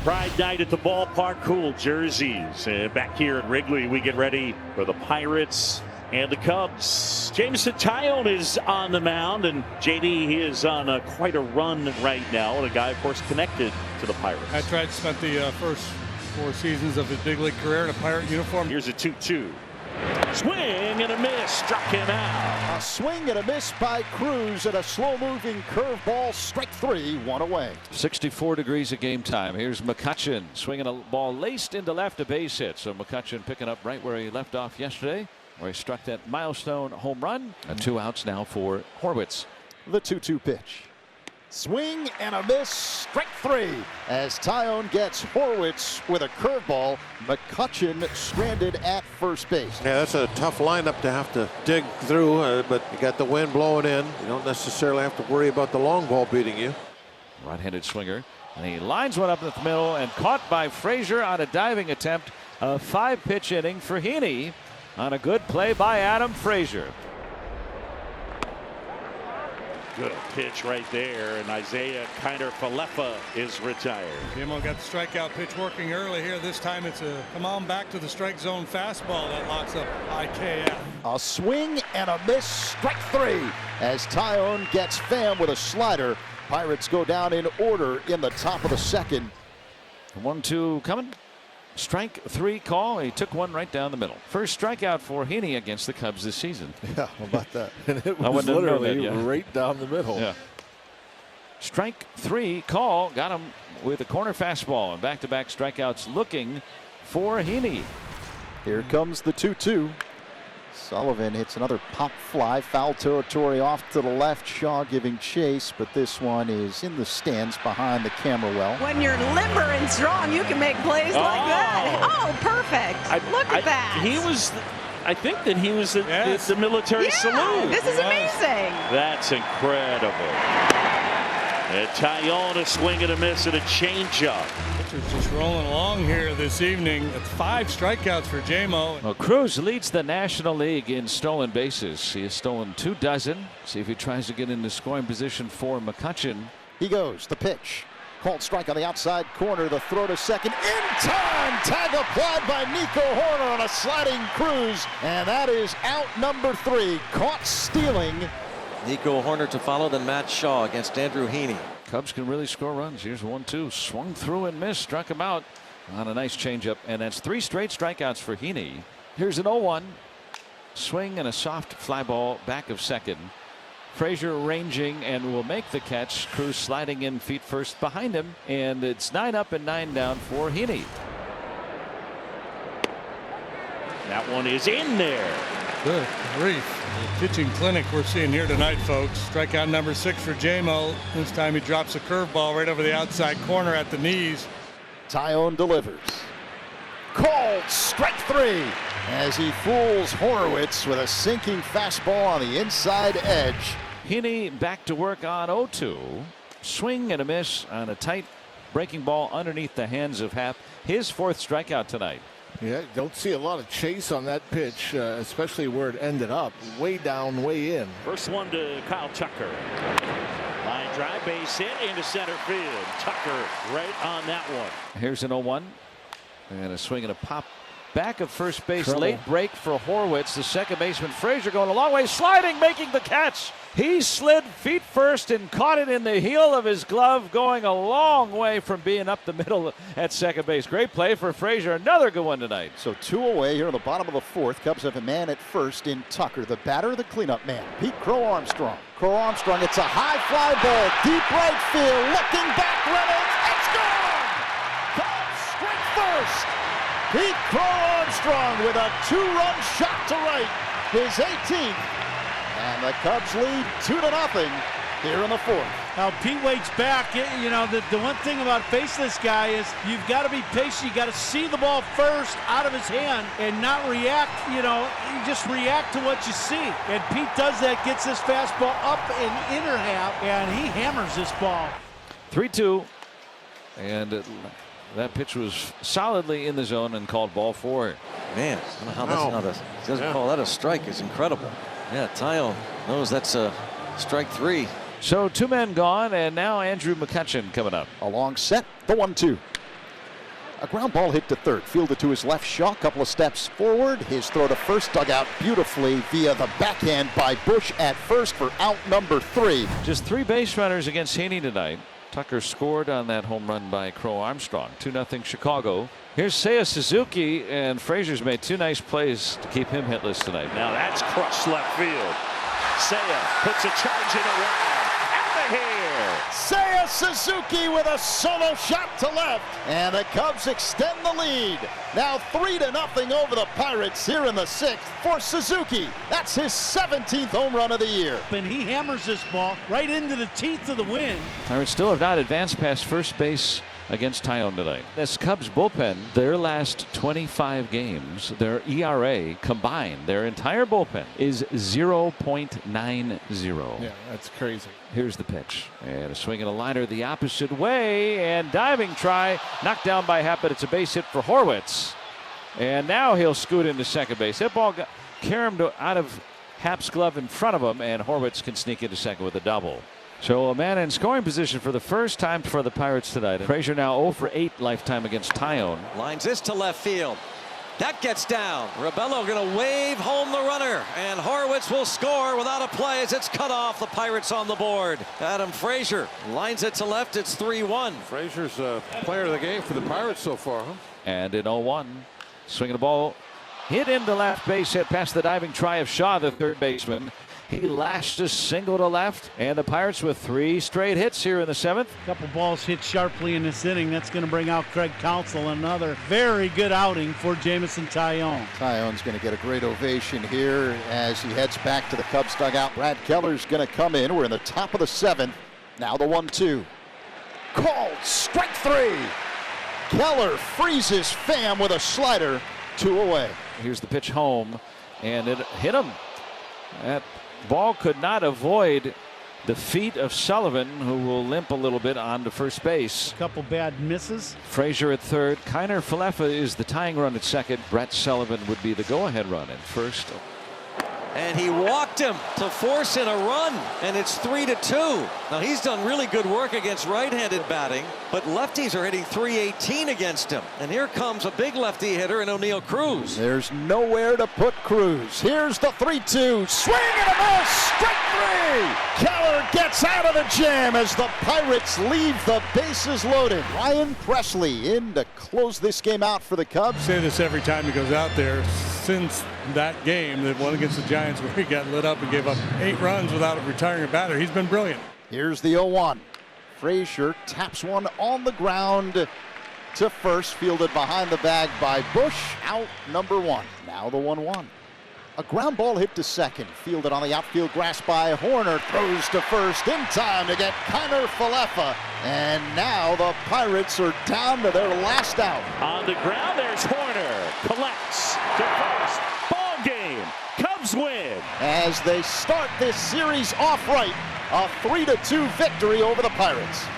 Pride night at the ballpark, cool jerseys. Back here at Wrigley, we get ready for the Pirates and the Cubs. Jameson Taillon is on the mound, and JD, he is on quite a run right now. And a guy, of course, connected to the Pirates. That's right. Spent the first 4 seasons of his big league career in a Pirate uniform. Here's a 2-2. Swing and a miss, struck him out. A swing and a miss by Cruz, and a slow-moving curveball, strike 3, 1 away. 64 degrees at game time. Here's McCutchen swinging a ball laced into left, a base hit. So McCutchen picking up right where he left off yesterday, where he struck that milestone home run. And 2 outs now for Horwitz. The 2-2 pitch. Swing and a miss, strike 3, as Taillon gets Horwitz with a curveball. McCutchen stranded at first base. Yeah, that's a tough lineup to have to dig through, but you got the wind blowing in. You don't necessarily have to worry about the long ball beating you. Right-handed swinger, and he lines one up in the middle and caught by Frazier on a diving attempt. A 5-pitch inning for Heaney on a good play by Adam Frazier. Good pitch right there, and Isaiah Kiner-Falefa is retired. Jamo got the strikeout pitch working early here. This time it's a come on back to the strike zone fastball that locks up IKF. A swing and a miss, strike 3, as Taillon gets Pham with a slider. Pirates go down in order in the top of the second. 1-2 coming. Strike 3 call. He took one right down the middle. First strikeout for Heaney against the Cubs this season. Yeah, how about that? And it I was wouldn't have known literally that, yeah. right down the middle. Yeah. Strike 3 call got him with a corner fastball, and back-to-back strikeouts looking for Heaney. Here comes the 2-2. Sullivan hits another pop fly, foul territory off to the left. Shaw giving chase, but this one is in the stands behind the camera well. When you're limber and strong, you can make plays like that. Oh, perfect. Look at that. I think that he was at the military salute. This is amazing. That's incredible. And Taillon, a swing and a miss and a changeup. Pitcher's just rolling along here this evening. It's 5 strikeouts for Jamo. Well, Cruz leads the National League in stolen bases. He has stolen 24. See if he tries to get into scoring position for McCutchen. He goes, the pitch. Called strike on the outside corner. The throw to second. In time! Tag applied by Nico Horner on a sliding Cruz. And that is out number 3. Caught stealing. Nico Horner to follow, then Matt Shaw against Andrew Heaney. Cubs can really score runs. Here's 1-2. Swung through and missed. Struck him out on a nice changeup. And that's 3 straight strikeouts for Heaney. Here's an 0-1. Swing and a soft fly ball back of second. Frazier ranging and will make the catch. Cruz sliding in feet first behind him. And it's 9 up and 9 down for Heaney. That one is in there. Good grief. Pitching clinic we're seeing here tonight, folks. Strikeout number 6 for Jamo. This time he drops a curveball right over the outside corner at the knees. Taillon delivers. Called strike 3 as he fools Horowitz with a sinking fastball on the inside edge. Heaney back to work on 0-2. Swing and a miss on a tight breaking ball underneath the hands of Happ. His 4th strikeout tonight. Yeah, don't see a lot of chase on that pitch, especially where it ended up. Way down, way in. First one to Kyle Tucker. Line drive, base hit into center field. Tucker right on that one. Here's an 0-1. And a swing and a pop back of first base. Trouble. Late break for Horwitz. The second baseman Frazier going a long way, sliding, making the catch. He slid feet first and caught it in the heel of his glove, going a long way from being up the middle at second base. Great play for Frazier. Another good one tonight. So 2 away here in the bottom of the 4th. Cubs have a man at first in Tucker. The batter, the cleanup man, Pete Crow Armstrong. Crow Armstrong, it's a high fly ball, deep right field, looking back, Reynolds, it's gone! Cubs strike first. Pete Crow Armstrong with a 2-run shot to right, his 18th. And the Cubs lead 2-0 here in the 4th. Now Pete Wade's back. You know, the one thing about facing this guy is you've got to be patient. You got to see the ball first out of his hand and not react. You know, you just react to what you see. And Pete does that, gets this fastball up and inner half, and he hammers this ball. 3-2. And that pitch was solidly in the zone and called ball 4. Man, I don't know how that's not a, he doesn't call that a strike. It's incredible. Yeah, Taillon knows that's a strike 3. So 2 men gone, and now Andrew McCutchen coming up. A long set, the 1-2. A ground ball hit to third, fielded to his left. Shaw, couple of steps forward. His throw to first, dug out beautifully via the backhand by Bush at first for out number 3. Just 3 base runners against Heaney tonight. Tucker scored on that home run by Crow Armstrong. 2-0 Chicago. Here's Seiya Suzuki, and Frazier's made 2 nice plays to keep him hitless tonight. Now that's crushed left field. Seiya puts a charge in around. Out of here. Seiya Suzuki with a solo shot to left, and the Cubs extend the lead. Now 3-0 over the Pirates here in the 6th for Suzuki. That's his 17th home run of the year. And he hammers this ball right into the teeth of the wind. Pirates still have not advanced past first base against Tyone tonight. This Cubs bullpen, their last 25 games, their ERA combined, their entire bullpen is 0.90. Yeah, that's crazy. Here's the pitch, and a swing and a liner the opposite way, and diving try knocked down by Happ, but it's a base hit for Horwitz, and now he'll scoot into second base. That ball got caromed out of Happ's glove in front of him, and Horwitz can sneak into second with a double. So a man in scoring position for the first time for the Pirates tonight. Frazier now 0 for 8 lifetime against Tyone. Lines this to left field. That gets down. Rebello going to wave home the runner, and Horwitz will score without a play as it's cut off. The Pirates on the board. Adam Frazier lines it to left. It's 3-1. Frazier's player of the game for the Pirates so far, huh? And in 0-1, swinging the ball hit into left base, hit past the diving try of Shaw, the third baseman. He lashed a single to left, and the Pirates with 3 straight hits here in the 7th. A couple balls hit sharply in this inning. That's going to bring out Craig Counsell. Another very good outing for Jameson Taillon. Taillon's going to get a great ovation here as he heads back to the Cubs dugout. Brad Keller's going to come in. We're in the top of the 7th. Now the 1-2. Called strike 3. Keller freezes Pham with a slider. 2 away. Here's the pitch home, and it hit him. That ball could not avoid the feet of Sullivan, who will limp a little bit onto first base. A couple bad misses. Frazier at third. Kiner Falefa is the tying run at second. Brett Sullivan would be the go-ahead run at first. And he walked him to force in a run, and it's 3-2. Now he's done really good work against right-handed batting, but lefties are hitting .318 against him. And here comes a big lefty hitter in O'Neill Cruz. There's nowhere to put Cruz. Here's the 3-2. Swing and a miss. Strike 3. Keller gets out of the jam as the Pirates leave the bases loaded. Ryan Presley in to close this game out for the Cubs. I say this every time he goes out there. Since that game, that one against the Giants where he got lit up and gave up 8 runs without retiring a batter, he's been brilliant. Here's the 0-1. Frazier taps one on the ground to first, fielded behind the bag by Bush. Out number 1. Now the 1-1. A ground ball hit to second, fielded on the outfield grass by Horner. Throws to first in time to get Kiner Falefa. And now the Pirates are down to their last out. On the ground, there's Horner. Collects to first. Ball game. Cubs win. As they start this series off right, a 3-2 victory over the Pirates.